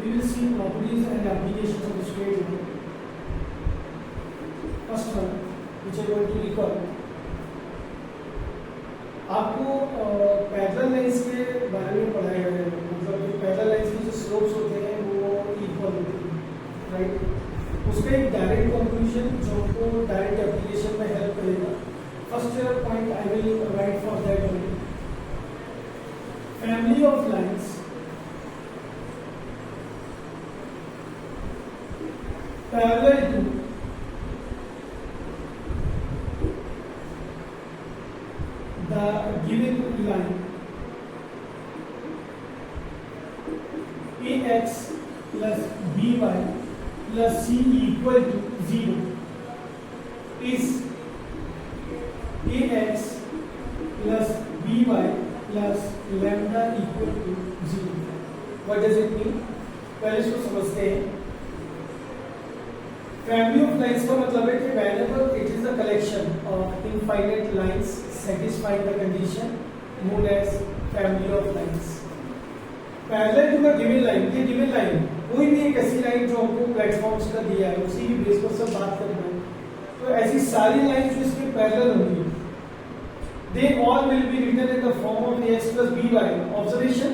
we will see properties and applications of the straight line. First one, which I want to recall. आपको parallel lines के बारे में पढ़ाया गया है, मतलब पैरेलल लाइंस के जो स्लोप्स होते हैं वो इक्वल होते हैं, राइट। उसका एक डायरेक्ट कंक्लूजन जो आपको डायरेक्ट एप्लीकेशन में हेल्प करेगा। First point I will write for that only. Family of lines parallel to the given line ax plus by plus c equal to 0 is ax plus by plus lambda equal to 0. What does it mean? पहले इसको समझते हैं। Family of lines का मतलब है कि whenever it is a collection of infinite lines satisfying the condition known as family of lines. Parallel to the given line, ये given line कोई भी एक ऐसी लाइन जो हमको प्लेटफॉर्म्स का दिया है उसी की बेस पर सब बात करना है, तो ऐसी सारी लाइन जो इसके पैरेलल होंगी they all will be written in the form of ax plus by. Observation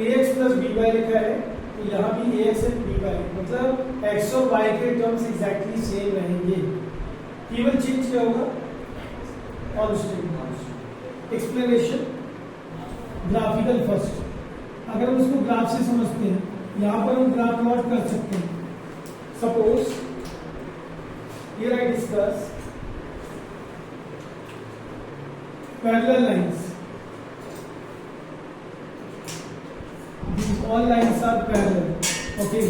ax plus by लिखा है तो यहाँ भी ax and by, मतलब x और y के टर्म्स एग्जैक्टली सेम रहेंगे, केवल चेंज क्या होगा एक्सप्लेनेशन ग्राफिकल फर्स्ट। अगर हम इसको ग्राफ से समझते हैं, यहां पर हम ग्राफ प्लॉट कर सकते हैं। Suppose here I discuss parallel lines, these all lines are parallel, okay.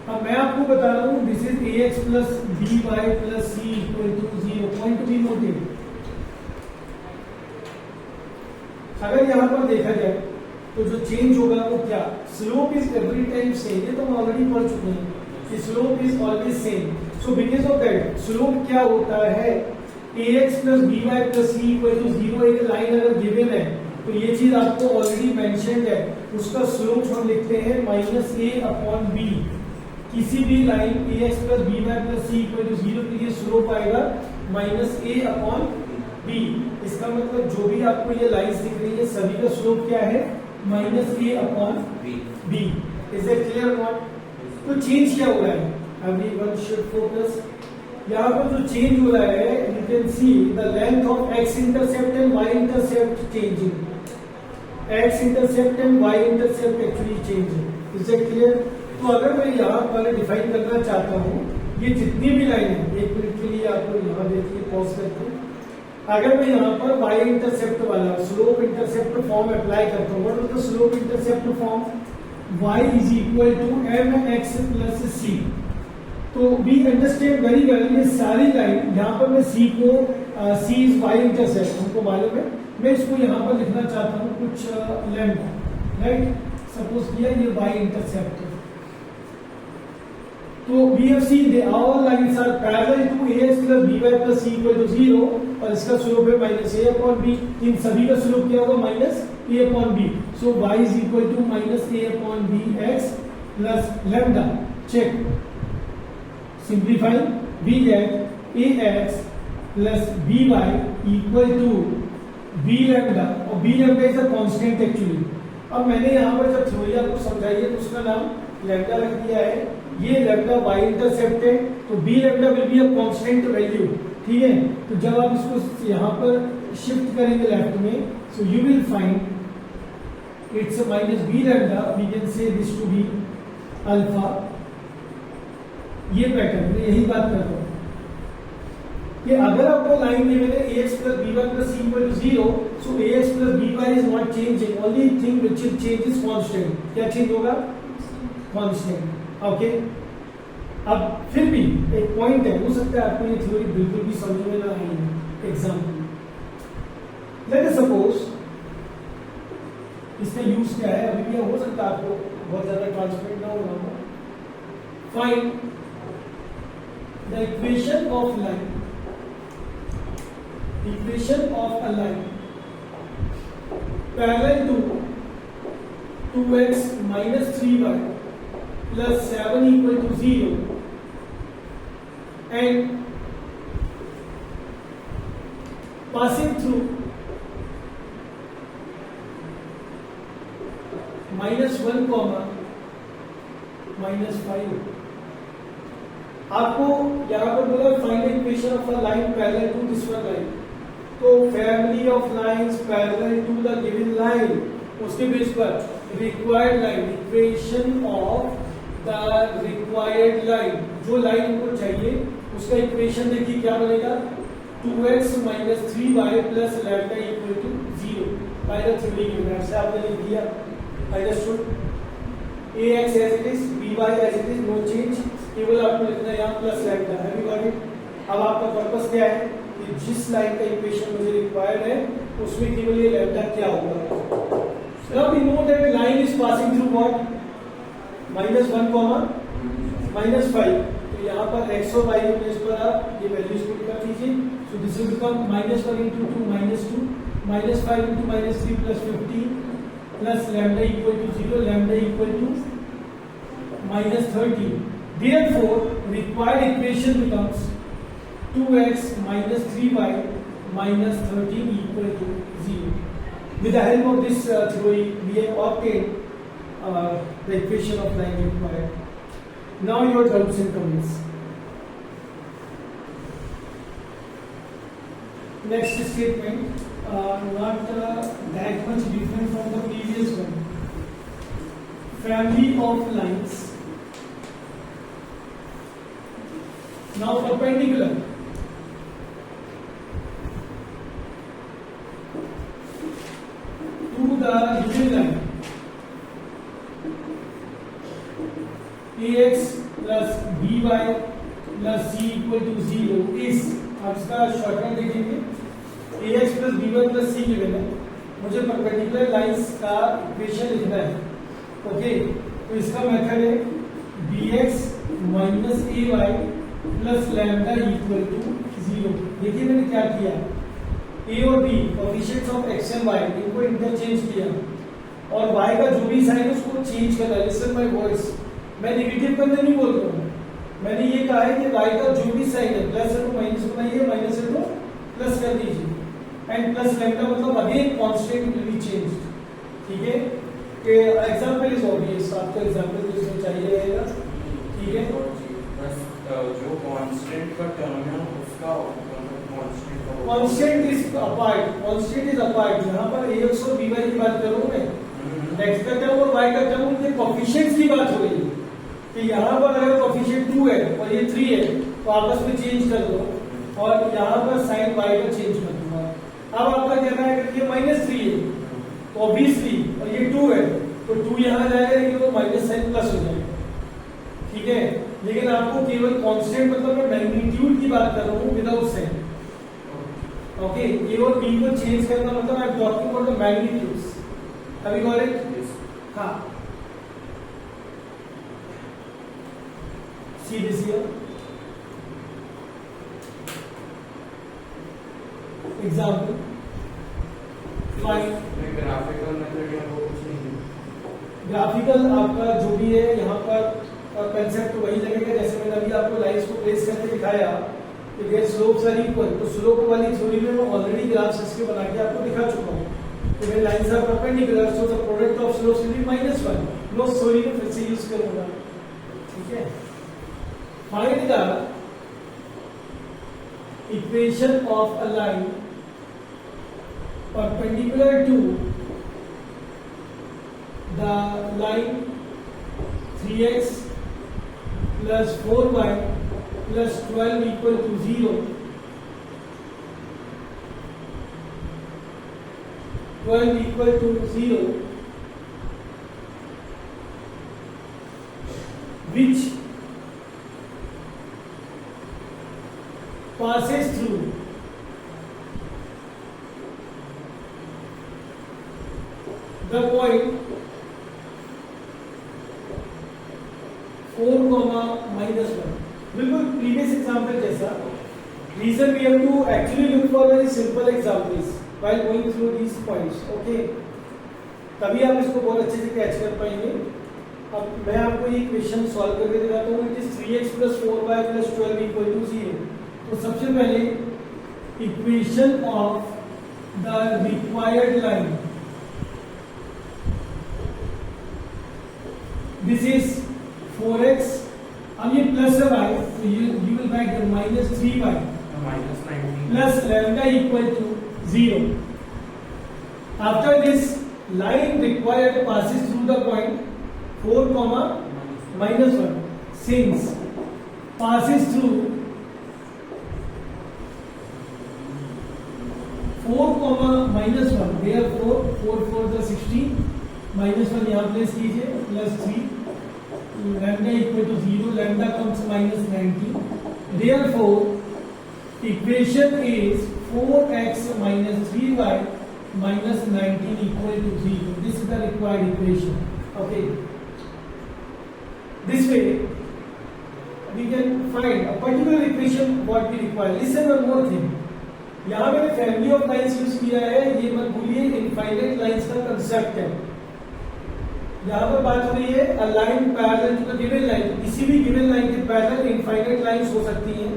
अब मैं आपको बता रहा हूं this is ax plus by plus c equal to 0, point be noted. अगर यहां पर देखा जाए तो जो चेंज होगा वो क्या, slope is every time same, ये तो हम ऑलरेडी पढ़ चुके हैं कि slope is always same. So because of that slope क्या होता है, ax plus by plus c equal to 0। एक लाइन अगर गिवन है तो ये चीज आपको ऑलरेडी मेंशन्ड है, उसका स्लोप हम लिखते हैं माइनस a अपॉन b। किसी भी line ax plus by plus c equal to 0 के लिए स्लोप आएगा माइनस a अपॉन b। इसका मतलब जो भी आपको ये लाइंस दिख रही है सभी का स्लोप क्या है, minus a upon b। Is it clear not? तो चेंज क्या हो रहा है, एवरीवन शुड फोकस। यहाँ पर जो चेंज हो रहा है you can see the length of x intercept and y intercept changing, x intercept and y intercept actually changing. Is it clear? तो अगर मैं यहाँ पर डिफाइन करना चाहता हूँ ये जितनी भी लाइन है, एक मिनट के लिए आपको यहाँ देखिए पॉज करते हैं। अगर मैं यहाँ पर y इंटरसेप्ट वाला स्लोप इंटरसेप्ट फॉर्म अप्लाई करता हूँ, what is the slope intercept form, y is equal to mx plus c। तो वी अंडरस्टैंड वेरी वेल ये सारी लाइन, यहाँ पर मैं c को c इज y इंटरसेप्ट हमको मालूम है, मैं इसको यहाँ पर लिखना चाहता हूँ कुछ लैम्डा, राइट। सपोज किया ये y इंटरसेप्ट है, तो we have seen they all lines are parallel to ax plus by plus c equal to 0 और इसका स्लोप है माइनस a अपॉन b। इन सभी का स्लोप क्या होगा, minus a upon b। So y is equal to minus a upon b x plus lambda. Check, simplify, we get ax plus by equal to b lambda, और b lambda is a constant actually. अब मैंने यहाँ पर जब theory आपको समझाई है तो उसका नाम लैम्डा रख दिया है। ये लैम्डा y इंटरसेप्ट है तो b lambda will be a constant value, ठीक है। तो जब आप इसको यहाँ पर शिफ्ट करेंगे लेफ्ट में, so you will find it's minus b lambda, we can say this to be alpha. ये पैटर्न में यही बात कर रहा हूँ कि अगर आपको लाइन में मैंने ax plus by plus c equal to 0, so ax plus by is not changing, only thing which will change is constant। क्या चेंज होगा, कांस्टेंट, ओके। अब फिर भी एक पॉइंट है, हो सकता है आपको ये थ्योरी बिल्कुल भी समझ में ना आई। एग्जांपल लेट अस सपोज, इसका यूज क्या है अभी भी हो सकता है आपको बहुत ज्यादा ट्रांसपेरेंट ना होगा। Find the equation of line, equation of a line parallel to 2x minus 3y plus 7 equal to 0 and passing through -1 comma -5। आपको यहाँ पर बोला find equation of a line parallel to this one line, तो family of lines parallel to the given line, उसके base पर required line, equation of the required line, जो line हमको चाहिए उसका इक्वेशन देखिए क्या बनेगा, 2x minus 3y plus lambda equal to 0 by the theory given। से आपने लिख दिया, understood, ax as it is, by as it is, no change, केवल आपको लिखना है यहाँ plus lambda. Have you got it? अब आपका पर्पस क्या है कि जिस लाइन का इक्वेशन मुझे रिक्वायर्ड है उसमें केवल ये लैम्डा क्या होगा। Now we know that line is passing through what, -1 comma -5, तो यहाँ पर x और y के प्लेस पर आप ये वैल्यूज पुट कर दीजिए। So this will become -1 into 2 -2 -5 into -3 plus 15 plus lambda equal to 0, lambda equal to -30। Therefore, required equation becomes 2x minus 3y minus 13 equal to 0. With the help of this theory, we have obtained the equation of line required. Now your doubts and comments. Next statement, not that much different from the previous one. Family of lines. Now perpendicular to the given line, ax plus by plus c equal to 0 is, आप इसका shortcut देखेंगे, ax plus by plus c given है, मुझे perpendicular lines का equation लिखना है। Okay, तो इसका मेथड है bx minus ay plus lambda equal to 0। देखिए मैंने क्या किया, a और b coefficients of x and y इनको इंटरचेंज किया और y का जो भी साइन है उसको चेंज करना। लिसन माय वॉइस, मैं नेगेटिव करने नहीं बोल रहा हूँ, मैंने ये कहा है कि y का जो भी साइन है, प्लस है तो माइनस बनाइए, माइनस है तो प्लस कर दीजिए, एंड प्लस लैम्डा मतलब again constant will be changed. ठीक है, कि एग्जांपल इज ऑब्वियस, आपको एग्जांपल तो इसमें चाहिए रहेगा। ठीक है, जो कांस्टेंट का टर्म है उसका constant is apart, constant is apart. यहाँ पर ax और by की बात कर रहा हूँ मैं, x का टर्म और y का टर्म उनके कोएफिशिएंट्स की बात हो रही है कि यहाँ पर अगर कोएफिशिएंट 2 है और ये 3 है तो आपस में चेंज कर दो और यहाँ पर साइन y का चेंज कर दूंगा। अब आपका कहना है कि ये -3 है तो ऑब्वियसली, और ये 2 है तो 2 यहाँ जाएगा लेकिन वो माइनस साइन प्लस हो जाएगा। ठीक है, लेकिन आपको केवल कांस्टेंट मतलब मैं मैग्नीट्यूड की बात कर रहा हूँ विदाउट साइन। ओके, ए और बी को चेंज करना मतलब I am talking about the magnitudes. Have you got it? हाँ, see this here example, find graphical method या वो कुछ नहीं, ग्राफिकल आपका जो भी है यहाँ पर कंसेप्ट वही लगेगा जैसे मैंने अभी आपको लाइंस को प्लेस करके दिखाया कि देयर स्लोप्स आर इक्वल, तो स्लोप वाली थ्योरी में मैं ऑलरेडी ग्राफ्स इसके बना के आपको दिखा चुका हूँ कि मेरे lines are perpendicular so the product of slopes will be -1। No story में फिर से यूज करूंगा। ठीक है, find the equation of a line perpendicular to the line 3x plus 4y plus 12 equal to 0, 12 equal to 0, which passes through the point 4, -1। बिल्कुल previous example जैसा। Reason we have to actually look for very simple examples while going through these points. Okay, तभी आप इसको बहुत अच्छे से catch कर पाएंगे। अब मैं आपको ये इक्वेशन सॉल्व करके दिखाता हूँ. It is 3x plus 4y plus 12 equal to 0. तो सबसे पहले equation of the required line, this is 4x. अब ये प्लस है y, तो you will write the minus 3y minus 19 plus lambda equal to 0. After this, line required passes through the point 4 comma minus 1. Since passes through 4 comma minus 1, therefore 4 4 the 16 minus 1 यहाँ place कीजिए plus 3 lambda equal to 0, lambda comes minus 19. Therefore equation is 4x minus 3y minus 19 equal to 0. This is the required equation. Okay. This way we can find a particular equation what we require. Listen one more thing. यहाँ मैंने family of lines use किया है, ये मत भूलिए infinite lines का concept है. यहाँ पर बात हो रही है a line parallel to the given line. किसी भी गिवन लाइन के पैरेलल इनफाइनाइट लाइंस हो सकती हैं,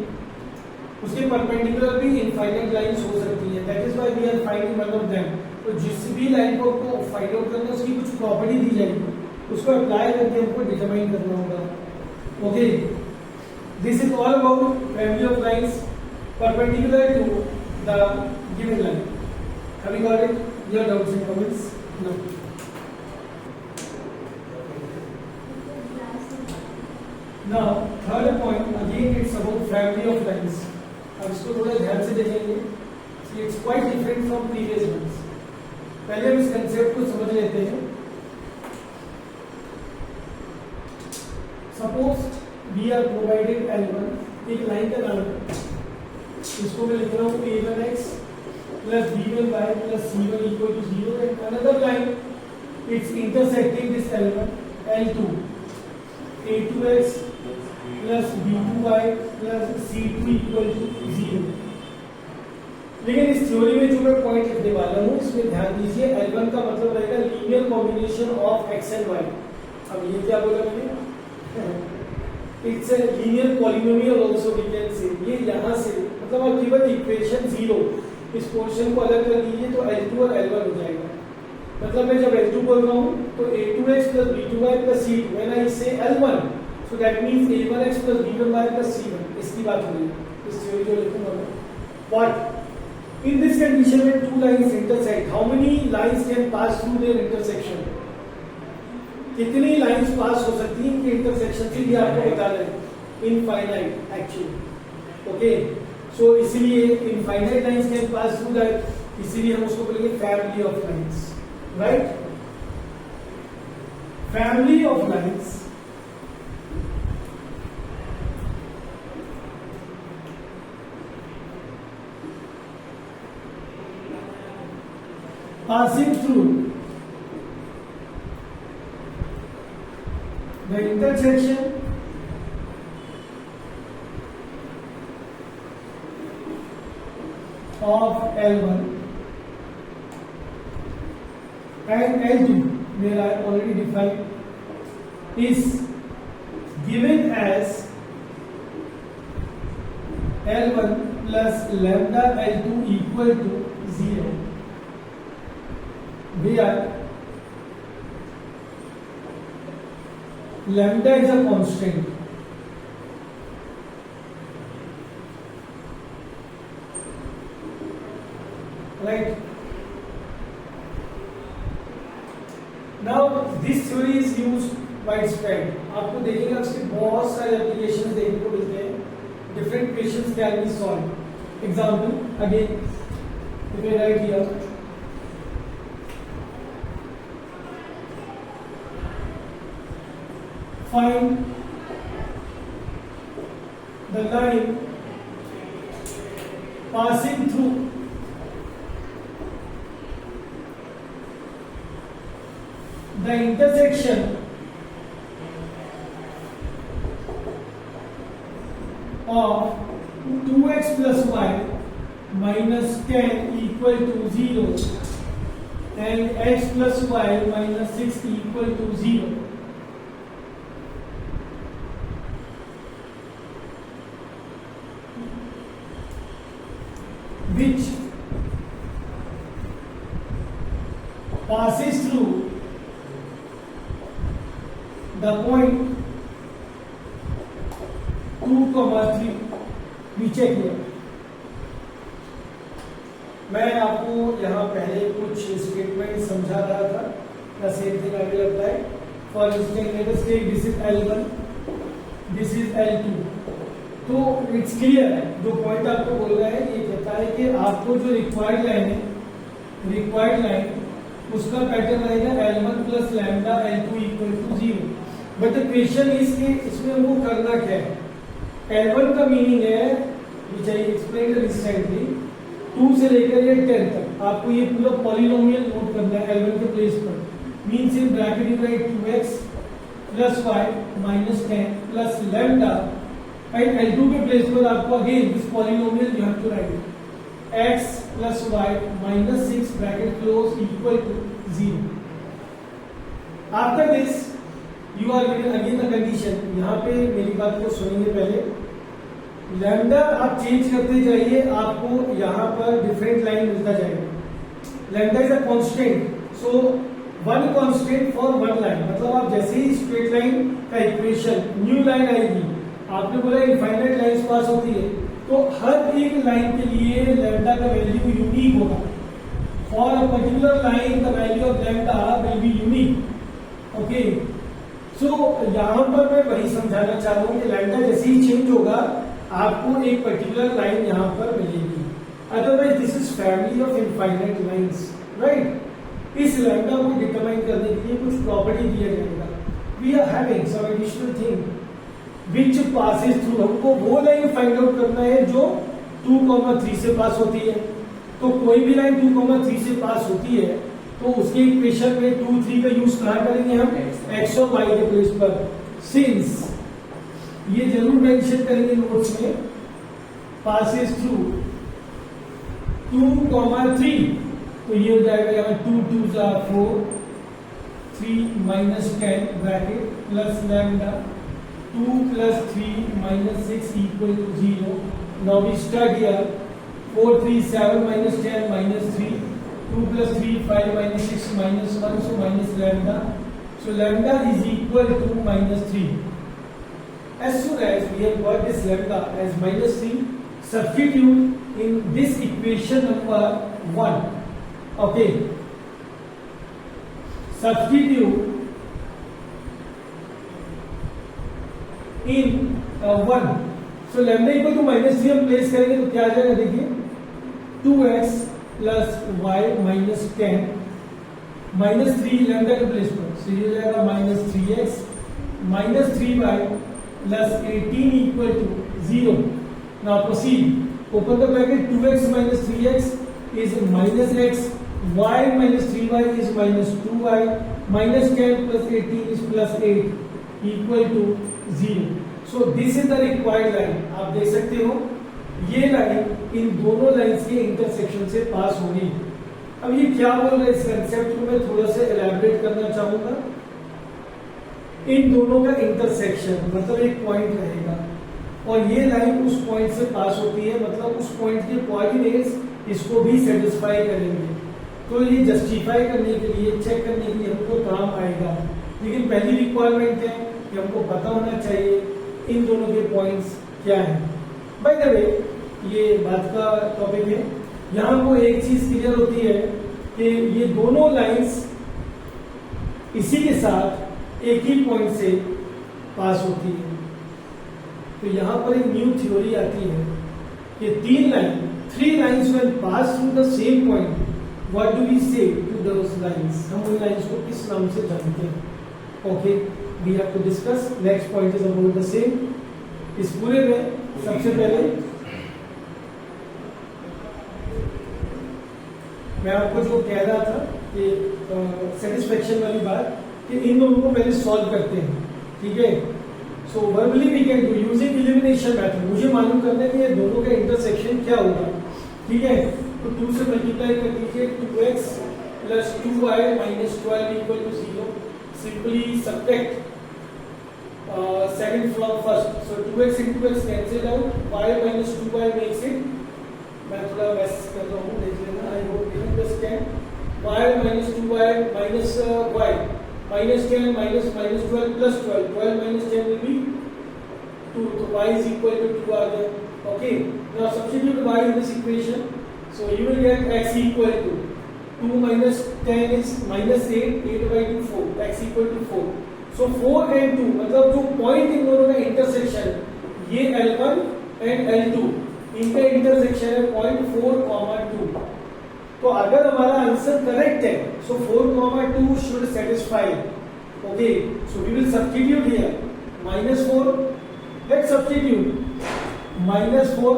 उसके परपेंडिकुलर भी इनफाइनाइट लाइंस हो सकती हैं. That is why we are finding one of them. तो जिस भी लाइन को आपको फाइंड आउट करना है उसकी कुछ प्रॉपर्टी दी जाएगी, उसको अप्लाई करके हमको डिटरमाइन करना होगा. Okay, this is all about family of lines perpendicular to the given line. Have you got it? Your doubts and comments? No. Now third point, again it's about family of lines. अब इसको थोड़ा ध्यान से देखेंगे. It's quite different from previous ones. पहले हम इस concept को समझ लेते हैं. Suppose we are provided L1, एक लाइन का नाम है, इसको मैं लिख रहा हूँ A1x plus B1y plus C1 equal to 0, and another line it's intersecting this L1, L2, A2x plus B2y plus C2 equal to 0. लेकिन इस थ्योरी में जो मैं पॉइंट लिखने वाला हूँ इसमें ध्यान दीजिए. L1 का मतलब रहेगा linear combination of x and y. अब ये क्या बोला मैंने? It's a linear polynomial also we can say. ये यहाँ से मतलब आप केवल इक्वेशन 0 इस पोर्शन को अलग कर दीजिए तो L2 और L1 हो जाएगा. मतलब मैं जब L2 बोल रहा हूँ तो A2x plus B2y plus C2. When I say L1, so that means A1x plus B1y plus C1. इसकी बात हो रही है. इस थ्योरी को लिखूंगा मैं. What? In this condition when two lines intersect, how many lines can pass through their intersection? कितनी लाइंस पास हो सकती हैं इनके इंटरसेक्शन से, ये आपको बता रहे हैं. Infinite actually. ओके, सो इसीलिए infinite lines can pass through that, इसीलिए हम उसको बोलेंगे family of lines. Right? Family of lines passing through the intersection of L1 and L2, where I already defined, is given as L1 plus lambda L2 equal to 0. Where lambda is a constant. Right? Now this theory is used widespread. आपको देखेंगे उसके बहुत सारे application देखने को मिलते हैं. Different equations can be solved. Example again, if I write here. Find the line passing through the intersection of 2x plus y minus 10 equal to 0 and x plus y minus 6 equal to 0. passes through the point 2,3 नीचे की ओर। मैं आपको यहाँ पहले कुछ statement समझा रहा था, द सेम थिंग आगे लगता है। For instance let us take this is L1, this is L2। तो इट्स क्लियर है, जो पॉइंट आपको बोल रहा है ये कहता है कि आपको जो रिक्वायर्ड लाइन है, रिक्वायर्ड लाइन उसका पैटर्न रहेगा L1 plus lambda L2 equal to 0। But the question is कि इसमें हमको करना क्या है। L1 का मीनिंग है विच आई एक्सप्लेन्ड रिसेंटली, 2 से लेकर ये 10 तक आपको ये पूरा पॉलिनोमियल नोट करना है L1 के प्लेस पर। Means in bracket you write 2x plus 5 minus 10 plus lambda, and L2 के प्लेस पर आपको again this polynomial you have to write x plus y minus 6 bracket close equal to 0। After this you are given again the condition. यहाँ पे मेरी बात को सुनेंगे पहले। लैम्डा आप चेंज करते जाइए, आपको यहाँ पर डिफरेंट लाइन मिलता जाएगा। Lambda is a constant, so one constant for one line. मतलब आप जैसे ही स्ट्रेट लाइन का इक्वेशन न्यू लाइन आएगी, आपने बोला इनफाइनाइट लाइंस पास होती है, तो हर एक लाइन के लिए लैम्डा का वैल्यू यूनिक होगा। For a particular line the value of lambda will be unique. Okay, so यहाँ पर मैं वही समझाना चाह रहा हूँ कि लैम्डा जैसे ही चेंज होगा आपको एक पर्टिकुलर लाइन यहाँ पर मिलेगी। Otherwise this is family of infinite lines, right. इस लैम्डा को डिटरमाइन करने के लिए कुछ प्रॉपर्टी दिया जाएगा। We are having some additional thing which passes through. हमको वो लाइन फाइंड आउट करना है जो 2,3 से पास होती है। तो कोई भी लाइन 2,3 से पास होती है तो उसके इक्वेशन में 2, 3 का यूज कहाँ करेंगे हम, x और y के प्लेस पर। सिंस ये जरूर मेंशन करेंगे नोट्स में, पासेस थ्रू 2,3, तो ये हो जाएगा यहाँ 2 2 4, 3 minus 10 bracket plus lambda 2 plus 3 minus 6 equal to 0। Now we start here 4 3 7 minus 10 minus 3, 2 plus 3 5 minus 6 minus 1, so minus lambda. So lambda is equal to minus 3. As soon as we have got this lambda as minus 3, substitute in this equation number 1. Okay. Substitute in 1. So lambda equal to minus 3 हम place करेंगे तो क्या आ जाएगा, देखिए 2x plus y minus 10 minus 3 lambda के place पर, so ये हो जाएगा minus 3x minus 3y plus 18 equal to 0। Now proceed, open the bracket, 2x minus 3x is minus x, y minus 3y is minus 2y, minus 10 plus 18 is plus 8 equal to 0। So this is the required line. आप देख सकते हो ये line in दोनों lines के intersection से पास होगी। अब ये क्या बोल रहा है, इस कंसेप्ट को मैं थोड़ा सा एलैबोरेट करना चाहूंगा। इन दोनों का इंटरसेक्शन मतलब एक पॉइंट रहेगा और ये लाइन उस पॉइंट से पास होती है, मतलब उस पॉइंट के कोऑर्डिनेट्स इसको भी सेटिस्फाई करेंगे। तो ये जस्टिफाई करने के लिए, चेक करने के लिए हमको काम आएगा। लेकिन पहली रिक्वायरमेंट है कि हमको पता होना चाहिए इन दोनों के पॉइंट्स क्या है। बाय द वे ये बात का टॉपिक है, यहाँ को एक चीज क्लियर होती है कि ये दोनों लाइंस इसी के साथ एक ही पॉइंट से पास होती है। तो यहाँ पर एक न्यू थ्योरी आती है कि 3 lines when pass through the same point, what do we say to those lines. हम उन लाइंस को किस नाम से जानते हैं। Okay, we have to discuss. Next point is about the same. इस पूरे में सबसे पहले मैं आपको जो कह रहा था कि सेटिस्फेक्शन वाली बात, कि इन दोनों को पहले सॉल्व करते हैं, ठीक है। So verbally we can do using elimination method. मुझे मालूम करना है कि ये दोनों का इंटरसेक्शन क्या होगा, ठीक है। तो 2 से मल्टीप्लाई कर दीजिए, 2x plus 2y minus 12 equal to 0। Simply subtract second from first, so 2x into x cancel out, y minus 2y makes it, मैं थोड़ा वैस कर रहा हूँ, देख लेना, I hope you understand. y minus 2y minus y minus 10 minus 12 plus 12 minus 10 will be 2, so y is equal to 2 आ गया. Okay, now substitute y in this equation, so you will get x equal to 2 minus 10 is minus 8, 8 by 2 4, x equal to 4. So 4 and 2 मतलब जो point in दोनों का intersection ये L1 and L2 इनका intersection है point 4,2. तो अगर हमारा आंसर करेक्ट है so 4,2 should satisfy. Okay, so we will substitute here -4. Let's substitute -4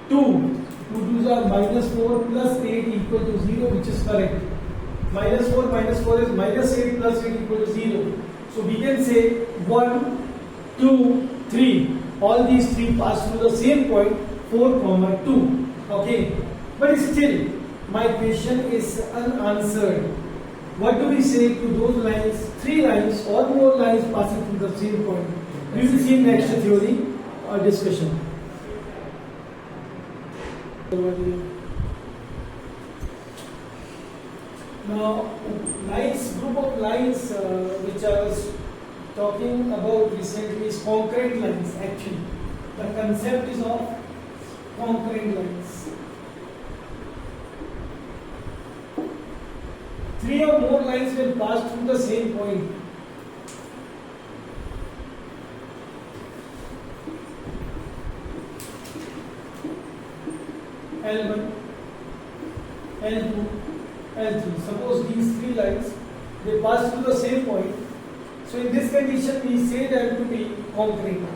2 2's are -4 plus 8 equal to 0, which is correct. -4 minus 4 is -8 plus 8 equal to 0. So we can say 1, 2, 3. All these three pass through the same point 4,2. Okay, but still my question is unanswered. What do we say to those lines, 3 lines or more lines passing through the same point? We will see in next theory or discussion. Now, lines, group of lines which I was talking about recently is concurrent lines. Actually, the concept is of concurrent lines. 3 or more lines will pass through the same point. L1, L2, L3. Suppose these 3 lines they pass through the same point. So in this condition we say them to be concurrent.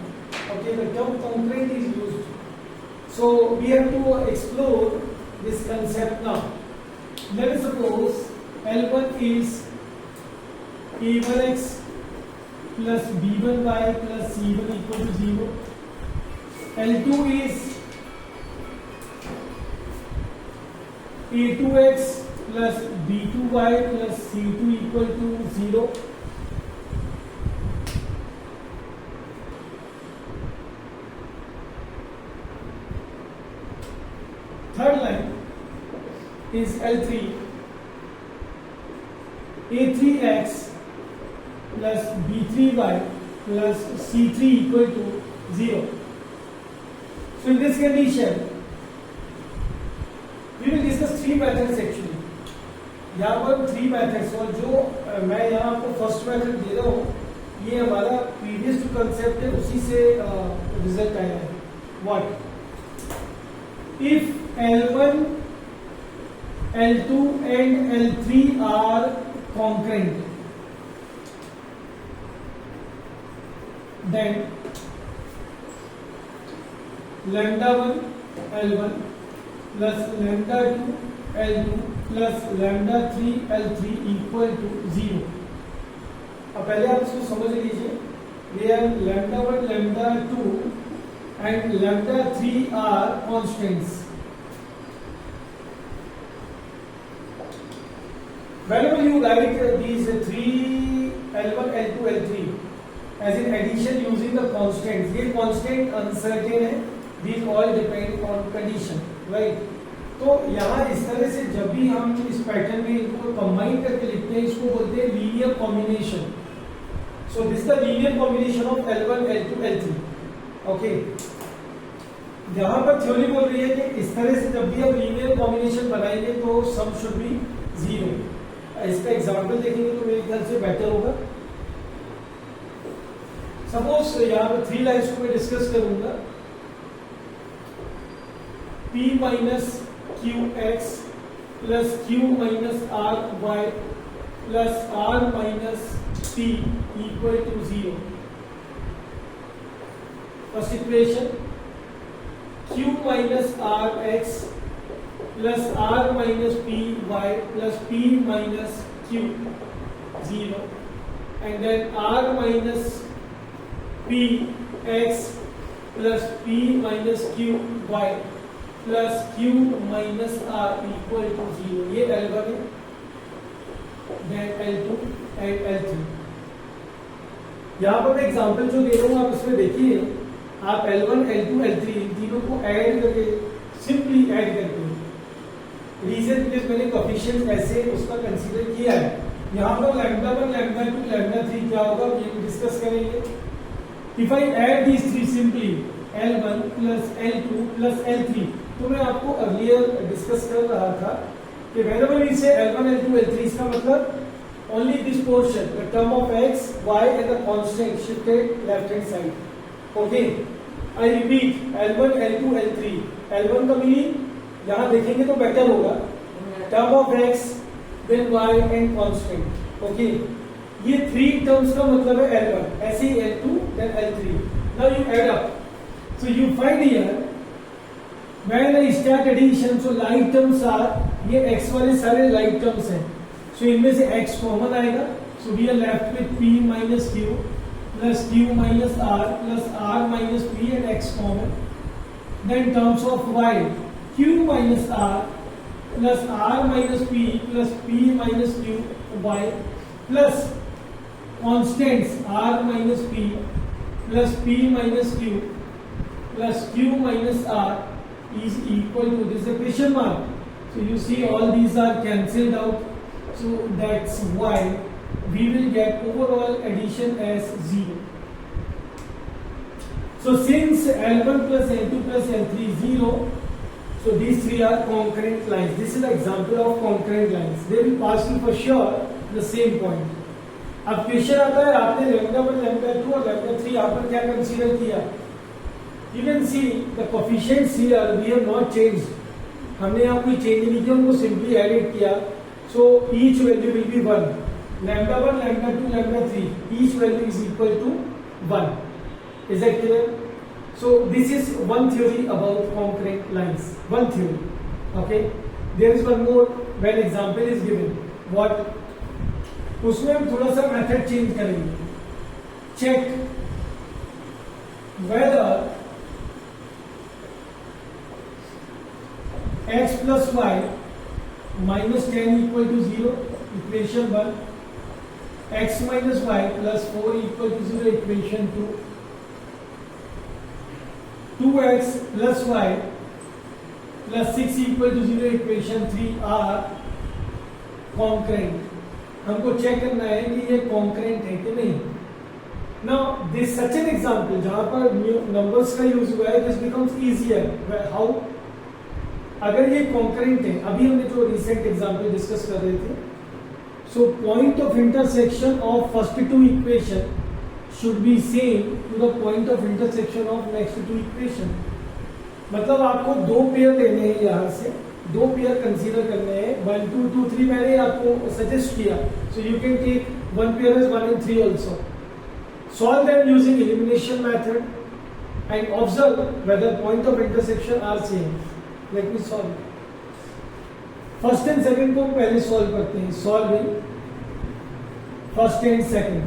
Okay, the term concurrent is used. So we have to explore this concept now. Let us suppose L1 is A1x plus B1y plus C1 equal to 0. L2 is A2x plus B2y plus C2 equal to 0. Third line is L3. A3x plus B3y plus C3 equal to 0. So in this condition we will discuss 3 methods actually. यहाँ पर 3 methods और जो मैं यहाँ आपको first method दे रहा हूँ ये हमारा प्रीवियस जो कंसेप्ट है उसी से रिजल्ट आया है. What if L1, L2 and L3 are concurrent, then lambda 1 L1 plus lambda 2 L2 plus lambda 3 L3 equal to 0. अब पहले आप इसको समझ लीजिए. Where lambda 1, lambda 2 and lambda 3 are constants. Whenever you write these 3 L1, L2, L3 as in addition using the constants, ये constant uncertain है. These all depend on condition, right? तो यहाँ इस तरह से जब भी हम इस पैटर्न में इनको कंबाइन करके लिखते हैं इसको बोलते हैं linear combination. So this the linear combination of L1, L2, L3. Okay, यहाँ पर थ्योरी बोल रही है कि इस तरह से जब भी हम लीनियर कॉम्बिनेशन बनाएंगे तो सम शुड बी 0. इसका एग्जाम्पल देखेंगे तो मेरे ख्याल से बेटर होगा. सपोज यहाँ पर 3 लाइन्स को मैं डिस्कस करूंगा. P minus QX plus Q minus RY plus R minus P equal to 0. First equation Q minus RX plus R minus PY plus P minus Q 0, and then R minus PX plus P minus QY plus Q minus R equal to 0. ये L1 है, then L2 and L3. यहाँ पर मैं example जो दे रहा हूँ आप इसमें देखिए. आप L1, L2, L3 इन तीनों को ऐड करके सिंपली ऐड करके रीजन बिकॉज मैंने कोएफिशिएंट ऐसे उसका कंसीडर किया है। यहाँ पर लैम्डा 1, लैम्डा 2, लैम्डा 3 क्या होगा ये डिस्कस करेंगे। If I add these three simply L1 plus L2 plus L3, तो मैं आपको अर्लियर डिस्कस कर रहा था कि whenever we say L1, L2, L3, इसका मतलब only this portion, the term of x, y and the constant shifted left hand side. Okay, I repeat L1, L2, L3. L1 का मीनिंग यहाँ देखेंगे तो बेटर होगा, term of x, then y and constant. Okay, ये three terms का मतलब है L1, ऐसे ही L2, then L3. Now you add up. So you find here when I start addition, so like terms are, ये x वाले सारे like terms हैं, so इनमें से x कॉमन आएगा, so we are left with p minus q plus q minus r plus r minus p and x common. Then terms of y, q minus r plus r minus p plus p minus q y plus constants r minus p plus p minus q plus q minus r is equal to, this is a question mark, so you see all these are cancelled out, so that's why we will get overall addition as 0. So since L1 plus L2 plus L3 is 0, so these three are concurrent lines. This is an example of concurrent lines. They will pass you for sure the same point. अब question आता है आपने lambda 1, lambda 2 और lambda 3 यहाँ पर क्या consider किया? You can see the coefficients here we have not changed. हमने यहाँ कोई चेंज नहीं किया, उनको सिंपली एडिट किया. So each value will be 1. Lambda 1, lambda 2, lambda 3. Each value is equal to 1. Is that clear? So this is one theory about concurrent lines. One theory. Okay. There is one more when example is given. What? उसमें हम थोड़ा सा method change करेंगे. Check whether x plus y minus 10 equal to 0, equation 1. X minus y plus 4 equal to 0, equation 2. 2x plus y plus 6 equal to 0, equation 3 are concurrent. हमको check करना है कि ये concurrent है कि नहीं. Now this such an example जहाँ पर numbers का यूज हुआ है, this becomes easier. How? अगर ये concurrent है, अभी हमने जो recent example discuss कर रहे थे, so point of intersection of first two equation should be same to the point of intersection of next two equation. मतलब आपको दो पेयर लेने हैं, यहाँ से दो पेयर कंसीडर करने हैं. 1 2 2 3 मैंने आपको सजेस्ट किया, so you can take one pair as 1 and 3 also. Solve them using elimination method and observe whether point of intersection are same. Let me solve. First and second को पहले solve करते हैं. Solving first and second,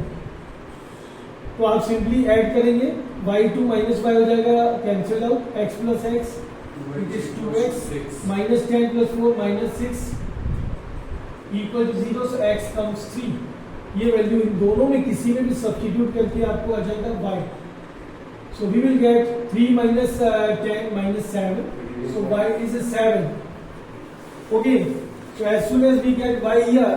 तो आप simply add करेंगे. y2 minus y हो जाएगा, cancel out. x plus x it is 2x minus 10 plus 4 minus 6 equal to 0. So x comes 3. ये वैल्यू इन दोनों में किसी में भी सब्स्टिट्यूट करके आपको आ जाएगा y. So we will get 3 minus 10 minus 7. So y is 7. Okay, so as soon as we get y here,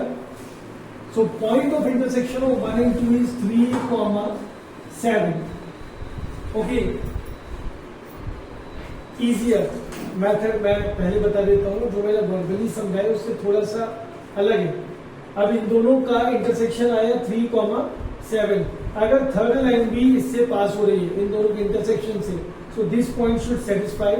so point of intersection of 1 and 2 is 3, 7. Okay, easier method मैं पहले बता देता हूँ, जो मैंने वर्बली समझाया उससे थोड़ा सा अलग है. अब इन दोनों का इंटरसेक्शन आया 3, 7. अगर थर्ड लाइन भी इससे पास हो रही है इन दोनों के इंटरसेक्शन से, so this point should satisfy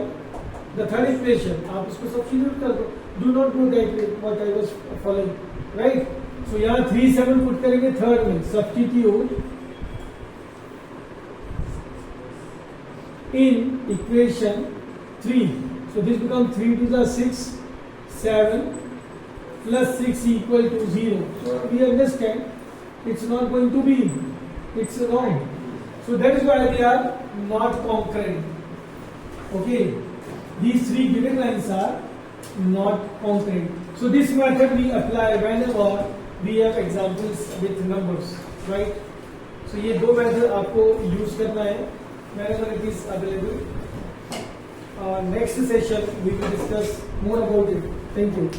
the third equation. आप इसको सब्स्टिट्यूट कर दो. Do not go that way what I was following, right? So यहाँ 3, 7 पुट करेंगे थर्ड में. Substitute in equation 3. So this becomes 3 to the 6, 7 plus 6 equal to 0. So we understand it's not going to be, it's wrong. So that is why they are not concurrent. Okay, these three given lines are not concurrent. So this method we apply whenever we have examples with numbers, right? So ये दो method आपको use करना है whenever it is available. next session we will discuss more about it. Thank you.